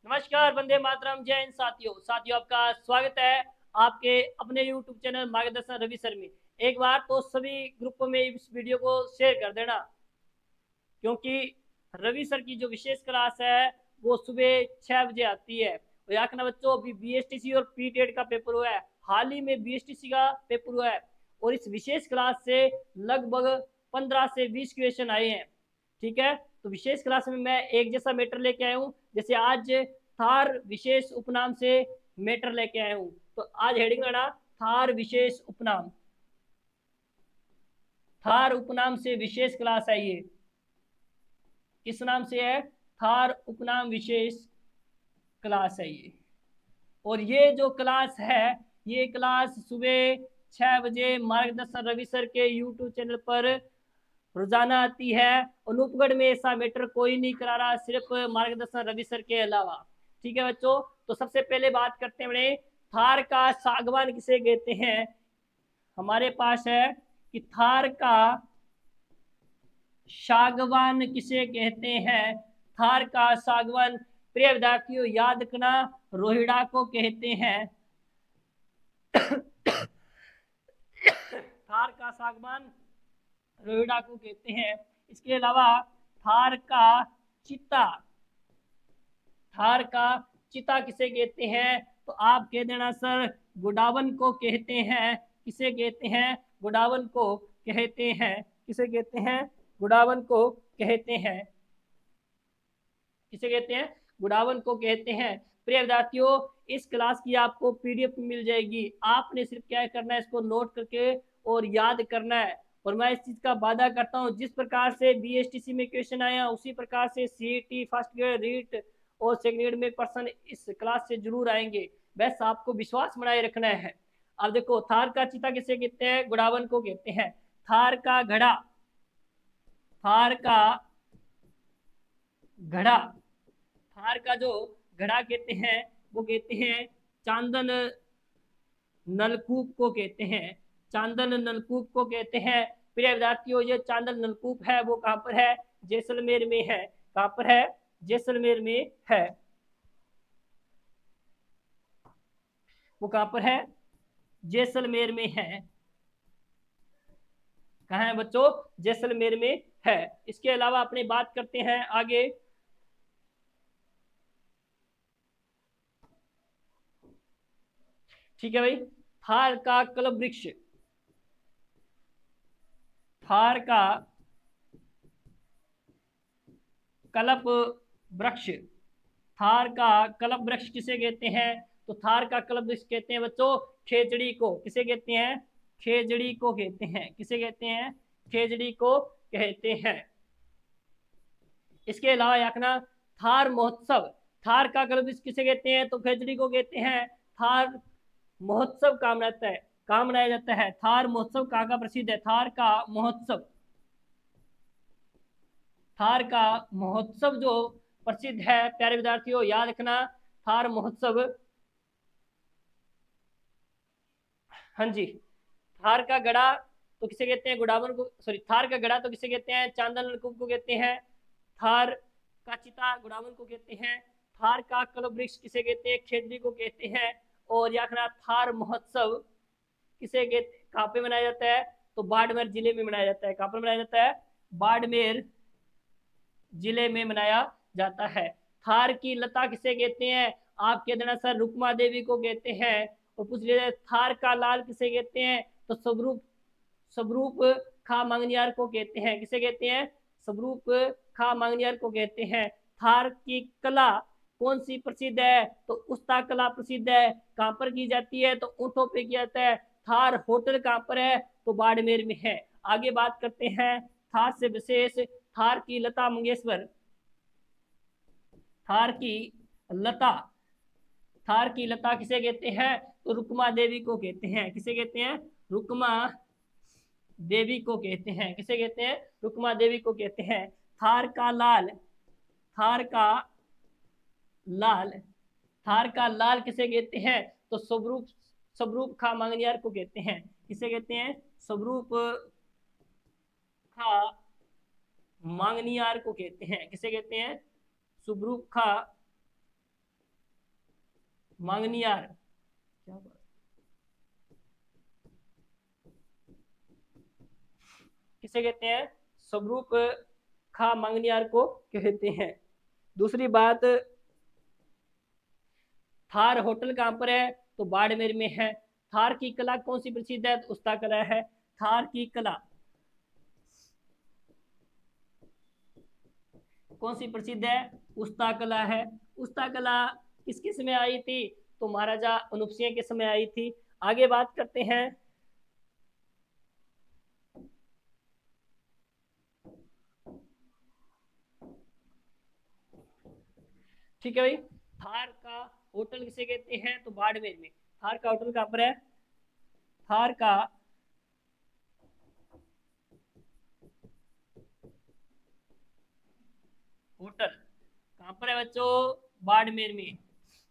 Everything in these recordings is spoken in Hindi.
नमस्कार, वंदे मातरम, जय हिंद साथियों आपका स्वागत है आपके अपने यूट्यूब चैनल मार्गदर्शन रवि सर में। एक बार तो सभी ग्रुपों में इस वीडियो को शेयर कर देना, क्योंकि रवि सर की जो विशेष क्लास है वो सुबह 6 बजे आती है। और याद रखना बच्चों, अभी बीएसटीसी और पीटेट का पेपर हुआ है, हाल ही में बीएसटीसी का पेपर हुआ है और इस विशेष क्लास से लगभग 15 से 20 क्वेश्चन आए हैं। ठीक है, तो विशेष क्लास में मैं एक जैसा मैटर लेके आया हूँ। जैसे आज थार विशेष उपनाम से मैटर लेके आया हूँ, तो आज हेडिंग लेना थार विशेष उपनाम। थार उपनाम से विशेष क्लास है ये। किस नाम से है? थार उपनाम विशेष क्लास है ये। और ये जो क्लास है, ये क्लास सुबह 6 बजे मार्गदर्शन रवि सर के यूट्यूब चैनल पर रोजाना आती है। अनूपगढ़ में ऐसा मैटर कोई नहीं करा रहा, सिर्फ मार्गदर्शन रवि सर के अलावा। ठीक है बच्चों, तो सबसे पहले बात करते हैं बड़े, थार का सागवान किसे कहते हैं। हमारे पास है कि थार का सागवान किसे कहते हैं। थार का सागवान, प्रिय विद्यार्थियों याद रखना, रोहिड़ा को कहते हैं। थार का सागवान रोहिड़ा को कहते हैं। इसके अलावा थार का चिता, थार का चिता किसे कहते हैं? तो आप कह देना सर, गुडावन को कहते हैं। किसे कहते हैं? गुडावन को कहते हैं। किसे कहते हैं? गुडावन को कहते हैं। किसे कहते हैं? गुडावन को कहते हैं। प्रिय विद्यार्थियों, इस क्लास की आपको पीडीएफ मिल जाएगी, आपने सिर्फ क्या करना है, इसको नोट करके और याद करना है। और मैं इस चीज का वादा करता हूँ, जिस प्रकार से बीएसटीसी में क्वेश्चन आया उसी प्रकार से सीईटी फर्स्ट ग्रेड रीट और सेकंड ग्रेड में पर्सन इस क्लास से जरूर आएंगे। बस आपको विश्वास बनाए रखना है। अब देखो, थार का चिता किसे कहते हैं? गुडावन को कहते हैं। थार का घड़ा, थार का घड़ा, थार का जो घड़ा कहते हैं वो कहते हैं चांदन नलकूप को कहते हैं। चांदन नलकूप को कहते हैं। प्रिय विद्यार्थियों, ये चांदन नलकूप है वो कहां पर है? जैसलमेर में है। कहां पर है? जैसलमेर में है। वो कहां पर है? जैसलमेर में है। कहाँ है बच्चों? जैसलमेर में है। इसके अलावा अपनी बात करते हैं आगे। ठीक है भाई, थार का कल्प वृक्ष, थार का कल्प वृक्ष, थार का कल्प वृक्ष किसे कहते हैं? तो थार का कल्प वृक्ष कहते हैं बच्चों खेजड़ी को। किसे कहते हैं? खेजड़ी को कहते हैं। किसे कहते हैं? खेजड़ी को कहते हैं। इसके अलावा याकना थार महोत्सव, थार का कल्प वृक्ष किसे कहते हैं? तो खेजड़ी को कहते हैं। थार महोत्सव कहाँ मनाता है? कहाँ मनाया जाता है? थार महोत्सव कहाँ का प्रसिद्ध है? थार का महोत्सव, थार का महोत्सव जो प्रसिद्ध है, प्यारे विद्यार्थियों याद रखना, थार महोत्सव। हाँ जी, थार का गड़ा तो किसे कहते हैं? गुडावन को, सॉरी, थार का गड़ा तो किसे कहते हैं? चांदन नलकूप को कहते हैं। थार का चिता गुडावन को कहते हैं। थार का कल्प वृक्ष किसे कहते हैं? खेजड़ी को कहते हैं। और याखना थार महोत्सव किसे कहते, कहाँ पे मनाया जाता है? तो बाड़मेर जिले में मनाया जाता है। कहाँ पर मनाया जाता है? बाड़मेर जिले में मनाया जाता है। थार की लता किसे कहते हैं? आप कह देना सर, रुक्मा देवी को कहते हैं। और पूछ लिया थार का लाल किसे कहते हैं? तो स्वरूप, स्वरूप खा मंगनियार को कहते हैं। किसे कहते हैं? स्वरूप खा मंगनियार को कहते हैं। थार की कला कौन सी प्रसिद्ध है? तो उस्ता कला प्रसिद्ध है। कहां पर की जाती है? तो ऊंटों पे किया जाता है। थार होटल कहां पर है? तो बाड़मेर में है। आगे बात करते हैं थार से विशेष, थार की लता मंगेशकर, थार की लता, थार की लता किसे कहते हैं? तो रुक्मा देवी को कहते हैं। किसे कहते हैं? रुक्मा देवी को कहते हैं। किसे कहते हैं? रुक्मा देवी को कहते हैं। थार का लाल, थार का लाल, थार का लाल किसे कहते हैं? तो स्वरूप, स्वरूप खा मांगनियार को कहते हैं। किसे कहते हैं? स्वरूप खा मांगनियार को कहते हैं। किसे कहते हैं? स्वरूप खा मांगनियार, क्या बात, किसे कहते हैं? स्वरूप खा मांगनियार को कहते हैं। दूसरी बात, थार होटल कहाँ पर है? तो बाड़मेर में है। थार की कला कौन सी प्रसिद्ध है? तो उस्ता कला है। थार की कला कौन सी प्रसिद्ध है? उस्ता कला है। उस्ता कला किसके समय आई थी? तो महाराजा अनूप सिंह के समय आई थी। आगे बात करते हैं। ठीक है भाई, थार का होटल किसे कहते हैं? तो बाड़मेर में। थार का होटल कहाँ पर है? थार का होटल कहाँ पर है बच्चों? बाड़मेर में।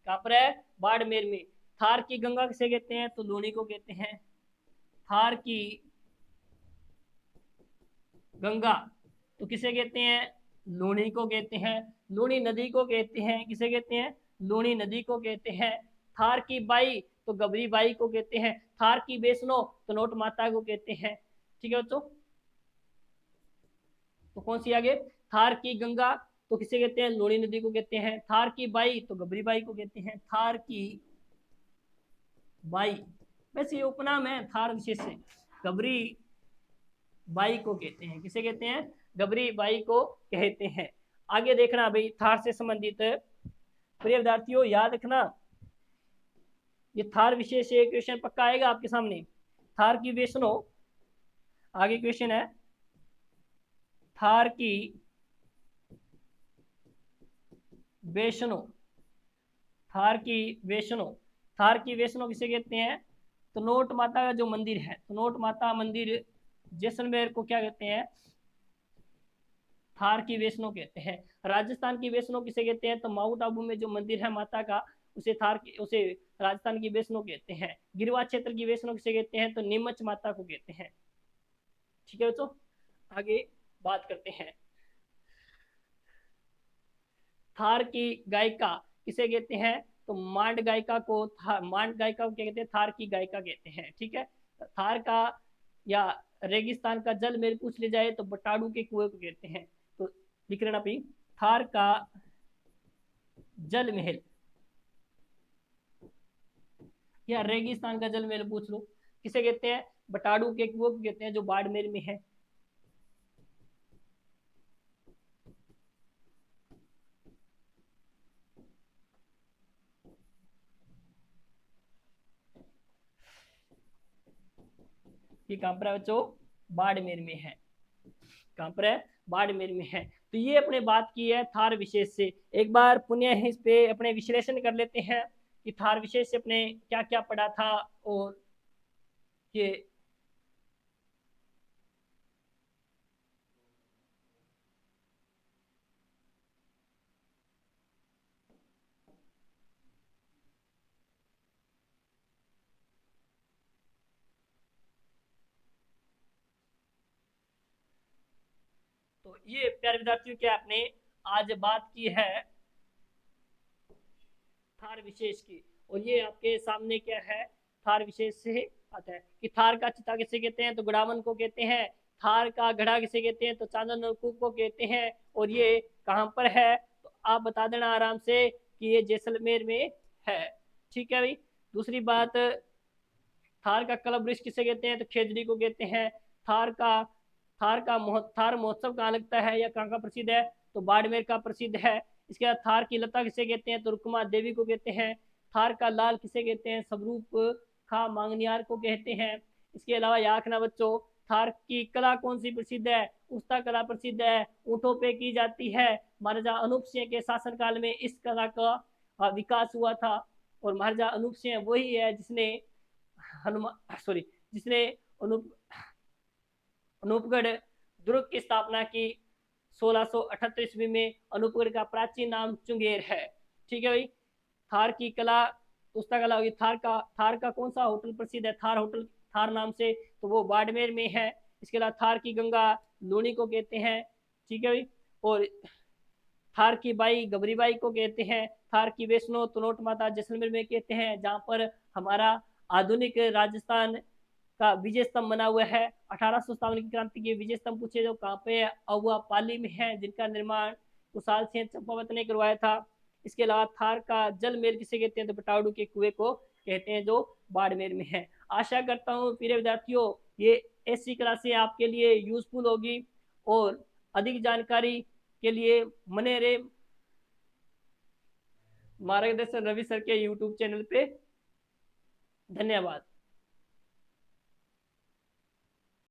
कहाँ पर है? बाड़मेर में। थार की गंगा किसे कहते हैं? तो लूनी को कहते हैं। थार की गंगा तो किसे कहते हैं? लूनी को कहते हैं। लूनी नदी को कहते हैं, किसे कहते हैं? लूनी नदी को कहते हैं। थार की बाई तो गबरी बाई को कहते हैं। थार की वैष्णो तो नोट माता को कहते हैं। ठीक है बच्चों, तो कौन सी आगे? थार की गंगा तो किसे कहते हैं? लूनी नदी को कहते हैं। थार की बाई तो गबरी बाई को कहते हैं। थार की बाई, वैसे ये उपनाम है थार विशेष से, गबरी बाई को कहते हैं। किसे कहते हैं? गबरी बाई को कहते हैं। आगे देखना भाई, थार से संबंधित प्रिय विद्यार्थियों याद रखना, ये थार विशेष एक क्वेश्चन पक्का आएगा आपके सामने। थार की वैष्णो, आगे क्वेश्चन है, थार की वैष्णो, थार की वैष्णो, थार की वैष्णो किसे कहते हैं? तो नोट माता का जो मंदिर है, तो नोट माता मंदिर जैसलमेर को क्या कहते हैं? थार की वैष्णो कहते हैं। राजस्थान की वैष्णो किसे कहते हैं? तो माउंट आबू में जो मंदिर है माता का, उसे राजस्थान की वैष्णो कहते हैं। गिरवा क्षेत्र की वैष्णो किसे कहते हैं? तो नीमच माता को कहते हैं। ठीक है बच्चों, आगे बात करते हैं। थार की गायिका किसे कहते हैं? तो मांड गायिका को मांड गायिका को क्या कहते हैं? थार की गायिका कहते हैं। ठीक है, थार का या रेगिस्तान का जल मेरे पूछ ले जाए तो बटाड़ू के कुएं को कहते हैं। तो लिख लेना भाई, थार का जल महल या रेगिस्तान का जल महल पूछ लो, किसे कहते हैं? बटाड़ू के कुएं को कहते हैं, जो बाड़मेर में है। ये कहां पर है बच्चों? बाड़मेर में है। कहां पर है? बाड़मेर में है। तो ये अपने बात की है थार विशेष से। एक बार पुनः इस पे अपने विश्लेषण कर लेते हैं कि थार विशेष से अपने क्या क्या पढ़ा था। और ये तो ये प्यारे विद्यार्थियों क्या आपने आज बात की है थार विशेष की। और ये आपके सामने क्या है? थार विशेष से आता है कि थार का चिता किसे कहते हैं? तो गुड़ावन को कहते हैं। थार का घड़ा किसे कहते हैं? तो चांदन नलकूप को कहते हैं। और ये कहाँ पर है? तो आप बता देना आराम से कि ये जैसलमेर में है। ठीक है भाई। दूसरी बात, थार का कलम वृक्ष किसे कहते हैं? तो खेजड़ी को कहते हैं। थार का थार महोत्सव कहाँ लगता है या कहाँ का प्रसिद्ध है? तो बाड़मेर का प्रसिद्ध है। इसके बाद थार की लता किसे कहते हैं? तो रुक्मा देवी को कहते हैं। थार का लाल किसे कहते हैं? स्वरूप खा मांगनियार को कहते हैं। इसके अलावा याद रखना बच्चों, थार की कला कौन सी प्रसिद्ध है? उस्ता कला प्रसिद्ध है, ऊँटों पे की जाती है। महाराजा अनूप सिंह के शासनकाल में इस कला का विकास हुआ था। और महाराजा अनूप सिंह वही है जिसने हनुमान सॉरी जिसने अनूप अनूपगढ़ दुर्ग की स्थापना की 1678 ईस्वी में। अनूपगढ़ का प्राचीन नाम चुंगेर है। ठीक है भाई। थार की कला, पुस्तक कला होगी। थार का कौन सा होटल प्रसिद्ध है? थार होटल, थार नाम से, तो वो बाड़मेर में है। इसके अलावा थार की गंगा लूनी को कहते हैं। ठीक है भाई। और थार की बाई गबरीबाई को कहते हैं। थार की वैष्णो तनोट माता जैसलमेर में कहते हैं, जहाँ पर हमारा आधुनिक राजस्थान का विजय स्तंभ बना हुआ है। 1857 की क्रांति के विजय स्तंभ पूछे जो कहाँ पे है, और वह पाली में है, जिनका निर्माण कुशाल सिंह चंपावत ने करवाया था। इसके अलावा थार का जल महल किसे कहते हैं, तो पटाउडू के कुएं को कहते हैं, जो बाड़मेर में है। आशा करता हूँ प्रिय विद्यार्थियों ये ऐसी क्लासें आपके लिए यूजफुल होगी, और अधिक जानकारी के लिए बने रहे मार्गदर्शन रवि सर के यूट्यूब चैनल पे। धन्यवाद।